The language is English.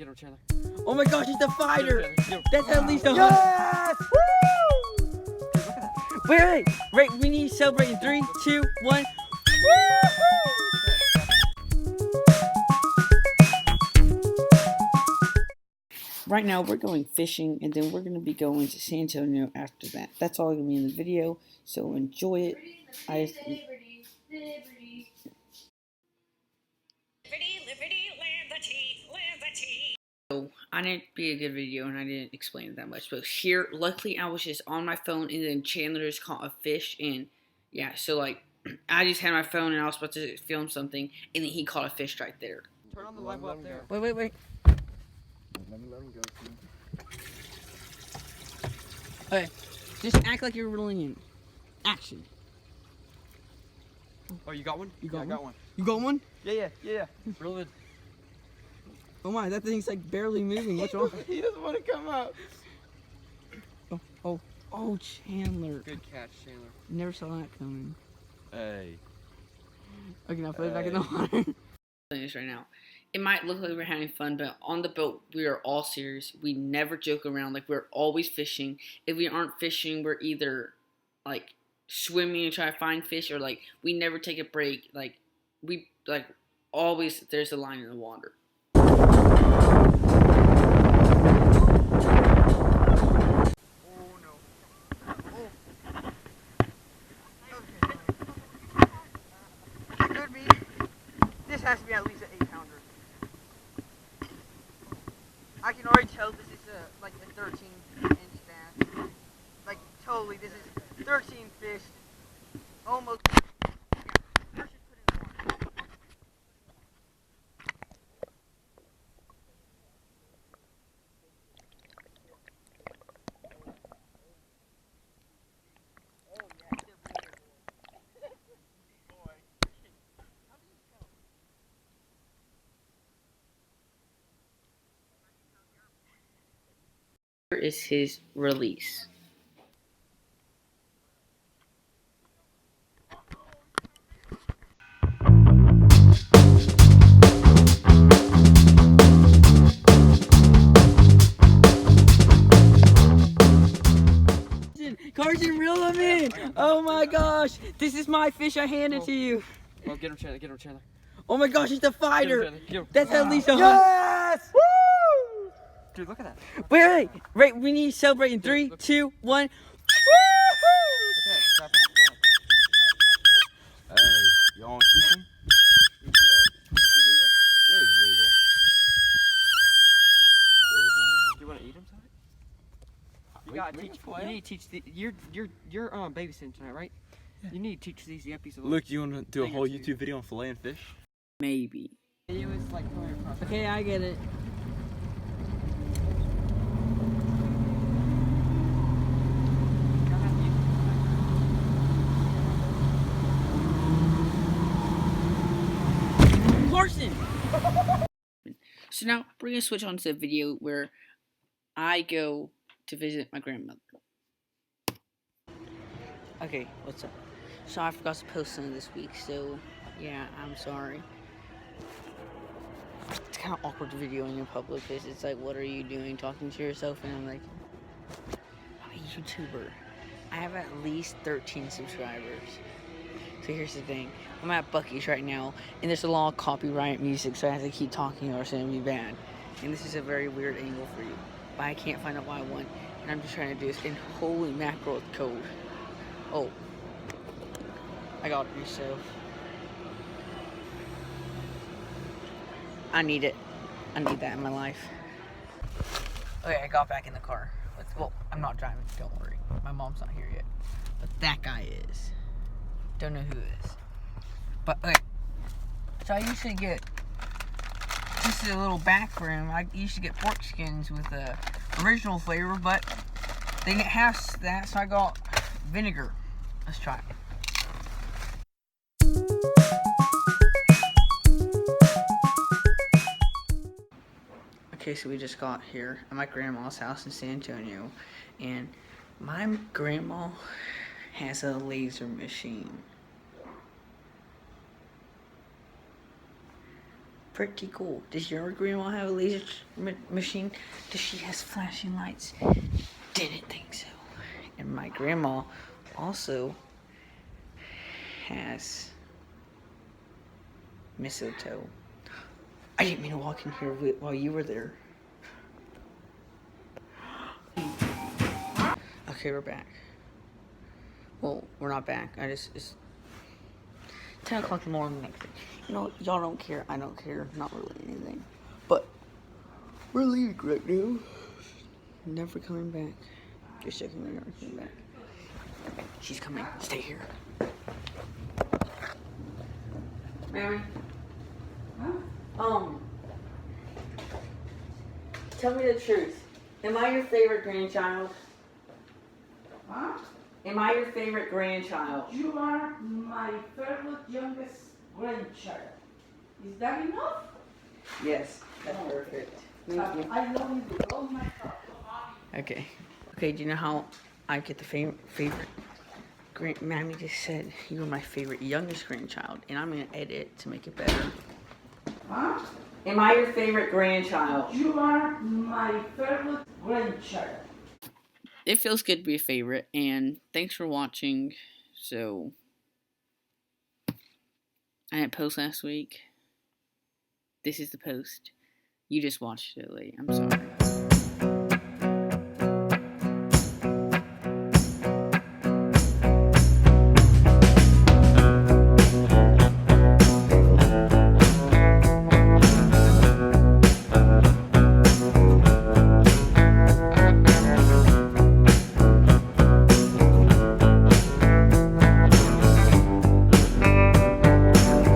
him, Chandler. Oh my gosh, it's a fighter! That's at least 100. Yes! Woo! Dude, look at that. Wait, we need to celebrate in 3, 2, 1. Right now, we're going fishing, and then we're going to be going to San Antonio after that. That's all going to be in the video, so enjoy it. So, I didn't be a good video, and I didn't explain it that much. But here, luckily, I was just on my phone, and then Chandler just caught a fish, and yeah, so like, I just had my phone, and I was about to film something, and then he caught a fish right there. Turn on the light up there. Wait. Let him go. Okay, just act like you're reeling in. Action. Oh, you got one? You got I got one. You got one? Yeah. Reel it. Oh my, that thing's like barely moving. What's wrong? He doesn't want to come out. Oh, Chandler. Good catch, Chandler. Never saw that coming. Hey. Okay, now put it back in the water. This right now. It might look like we're having fun, but on the boat, we are all serious. We never joke around. Like, we're always fishing. If we aren't fishing, we're either, like, swimming and try to find fish, or, like, we never take a break. Like, we, like, always, there's a line in the water. This has to be at least an 8-pounder. I can already tell this is like a 13-inch bass. Like totally, this is 13 fish. Almost. Here is his release. Carson, reel him in! Oh my gosh! This is my fish, I handed to you. Oh, get him, Chandler. Oh my gosh, it's a fighter! Get him. That's at least 100. Yes! Woo! Dude, look at that. Wait, we need to celebrate in 3, 2, 1. Okay, strap on. Hey, you want to keep him? You can. Is it legal? Yeah, it's legal. Do you want to eat him tonight? You gotta teach. You need to teach the. You're babysitting tonight, right? Yeah. You need to teach these yuppies a little. Look, you want to do a whole YouTube video on filleting fish? Maybe. It was like going across. Okay, I get it. Carson! So now we're gonna switch on to the video where I go to visit my grandmother. Okay, what's up? So I forgot to post something this week, so yeah, I'm sorry. It's kind of awkward videoing in public because it's like, what are you doing talking to yourself? And I'm like, I'm a YouTuber. I have at least 13 subscribers. So here's the thing. I'm at Buc-ee's right now, and there's a lot of copyright music, so I have to keep talking or it's going to be bad. And this is a very weird angle for you. But I can't find out what I want, and I'm just trying to do this in holy mackerel code. Oh. I got it myself. I need it. I need that in my life. Okay, I got back in the car. Well, I'm not driving, don't worry. My mom's not here yet. But that guy is. Don't know who it is. But, okay. So I usually get just a little back room. I usually get pork skins with the original flavor, but they didn't have that, so I got vinegar. Let's try it. Okay, so we just got here at my grandma's house in San Antonio, and my grandma has a laser machine. pretty cool. Does your grandma have a laser machine? Does she has flashing lights? Didn't think so. And my grandma also has mistletoe. I didn't mean to walk in here while you were there. Okay, we're back. Well, we're not back. It's 10 o'clock in the morning next day. You know, y'all don't care. I don't care. Not really anything. But we're leaving right now. Never coming back. Just checking we're never coming back. She's coming. Stay here. Mary? Tell me the truth. Am I your favorite grandchild? Huh? Am I your favorite grandchild? You are my favorite youngest grandchild. Is that enough? Yes, that's perfect. Thank you. I love you with all my heart. Okay. Okay, do you know how I get the favorite? Mammy just said you were my favorite youngest grandchild, and I'm going to edit it to make it better. Huh? Am I your favorite grandchild? You are my favorite grandchild. It feels good to be a favorite, and thanks for watching. So, I didn't post last week. This is the post. You just watched it late. I'm sorry.